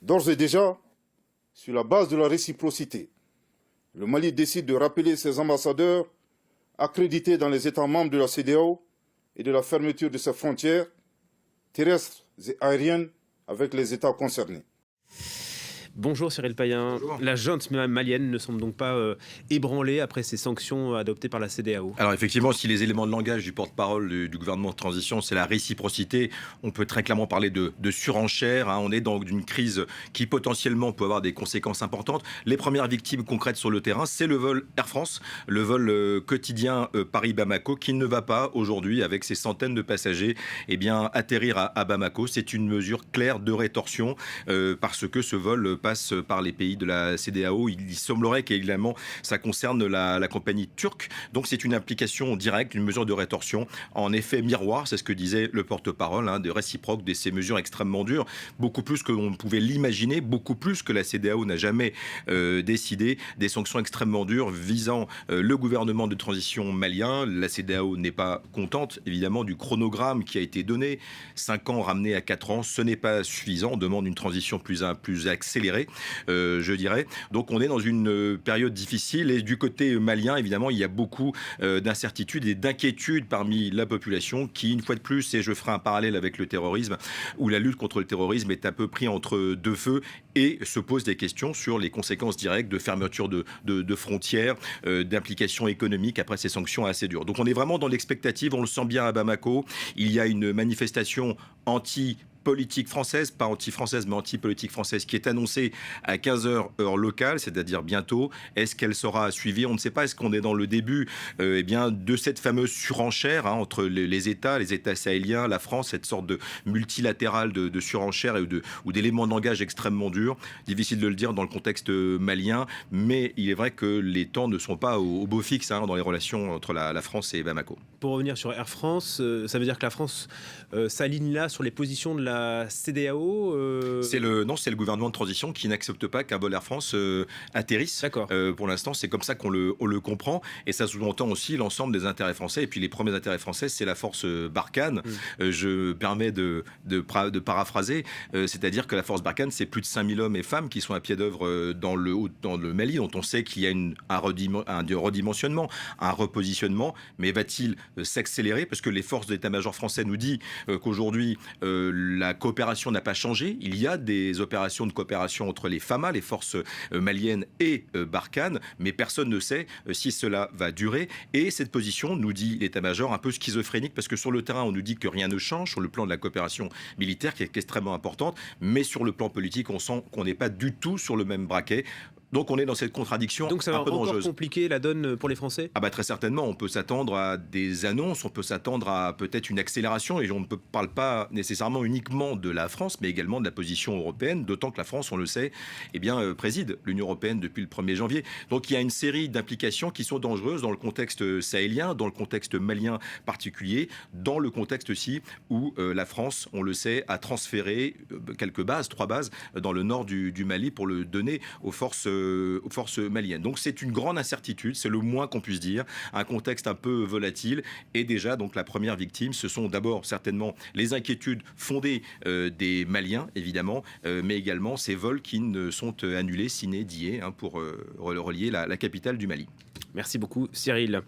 D'ores et déjà, sur la base de la réciprocité, le Mali décide de rappeler ses ambassadeurs accrédités dans les États membres de la CEDEAO et de la fermeture de ses frontières terrestres et aériennes avec les États concernés. Bonjour Cyril Payen. Bonjour. La junte malienne ne semble donc pas ébranlée après ces sanctions adoptées par la CEDEAO. Alors effectivement, si les éléments de langage du porte-parole du gouvernement de transition, c'est la réciprocité, on peut très clairement parler de surenchère. On est dans une crise qui potentiellement peut avoir des conséquences importantes. Les premières victimes concrètes sur le terrain, c'est le vol Air France, le vol quotidien Paris-Bamako, qui ne va pas aujourd'hui, avec ses centaines de passagers, atterrir à Bamako. C'est une mesure claire de rétorsion parce que ce vol passe par les pays de la CEDEAO. Il semblerait qu'également ça concerne la compagnie turque. Donc c'est une application directe, une mesure de rétorsion. En effet miroir, c'est ce que disait le porte-parole, de réciproque de ces mesures extrêmement dures, beaucoup plus que l'on pouvait l'imaginer, beaucoup plus que la CEDEAO n'a jamais décidé, des sanctions extrêmement dures visant le gouvernement de transition malien. La CEDEAO n'est pas contente évidemment du chronogramme qui a été donné, 5 ans ramenés à 4 ans, ce n'est pas suffisant, on demande une transition plus accélérée, je dirais. Donc on est dans une période difficile et du côté malien, évidemment, il y a beaucoup d'incertitudes et d'inquiétudes parmi la population qui, une fois de plus, et je ferai un parallèle avec le terrorisme, où la lutte contre le terrorisme est un peu pris entre deux feux et se pose des questions sur les conséquences directes de fermeture de frontières, d'implications économiques après ces sanctions assez dures. Donc on est vraiment dans l'expectative, on le sent bien à Bamako. Il y a une manifestation politique française, pas anti-française, mais anti-politique française, qui est annoncée à 15h heure locale, c'est-à-dire bientôt. Est-ce qu'elle sera suivie? On ne sait pas. Est-ce qu'on est dans le début de cette fameuse surenchère entre les États sahéliens, la France, cette sorte de multilatérale de surenchère ou d'éléments de langage extrêmement durs? Difficile de le dire dans le contexte malien, mais il est vrai que les temps ne sont pas au beau fixe dans les relations entre la France et Bamako. Pour revenir sur Air France, ça veut dire que la France s'aligne là sur les positions de la CEDEAO C'est le gouvernement de transition qui n'accepte pas qu'un vol Air France atterrisse. D'accord. Pour l'instant, c'est comme ça qu'on le comprend. Et ça sous-entend aussi l'ensemble des intérêts français. Et puis les premiers intérêts français, c'est la force Barkhane. Je permets de paraphraser. C'est-à-dire que la force Barkhane, c'est plus de 5000 hommes et femmes qui sont à pied d'œuvre dans le Mali, dont on sait qu'il y a un redimensionnement, un repositionnement. Mais va-t-il s'accélérer? Parce que les forces d'état-major français nous disent qu'aujourd'hui, la coopération n'a pas changé. Il y a des opérations de coopération entre les FAMA, les forces maliennes et Barkhane, mais personne ne sait si cela va durer. Et cette position, nous dit l'état-major, un peu schizophrénique, parce que sur le terrain, on nous dit que rien ne change sur le plan de la coopération militaire, qui est extrêmement importante, mais sur le plan politique, on sent qu'on n'est pas du tout sur le même braquet. Donc on est dans cette contradiction un peu dangereuse. Donc ça va encore compliquer la donne pour les Français? Très certainement, on peut s'attendre à des annonces, on peut s'attendre à peut-être une accélération, et on ne parle pas nécessairement uniquement de la France, mais également de la position européenne, d'autant que la France, on le sait, préside l'Union européenne depuis le 1er janvier. Donc il y a une série d'implications qui sont dangereuses dans le contexte sahélien, dans le contexte malien particulier, dans le contexte aussi où la France, on le sait, a transféré quelques bases, 3 bases, dans le nord du Mali pour le donner aux forces maliennes. Donc c'est une grande incertitude, c'est le moins qu'on puisse dire, un contexte un peu volatile, et déjà donc la première victime, ce sont d'abord certainement les inquiétudes fondées des Maliens évidemment, mais également ces vols qui ne sont annulés sine die pour relier la capitale du Mali. Merci beaucoup Cyril.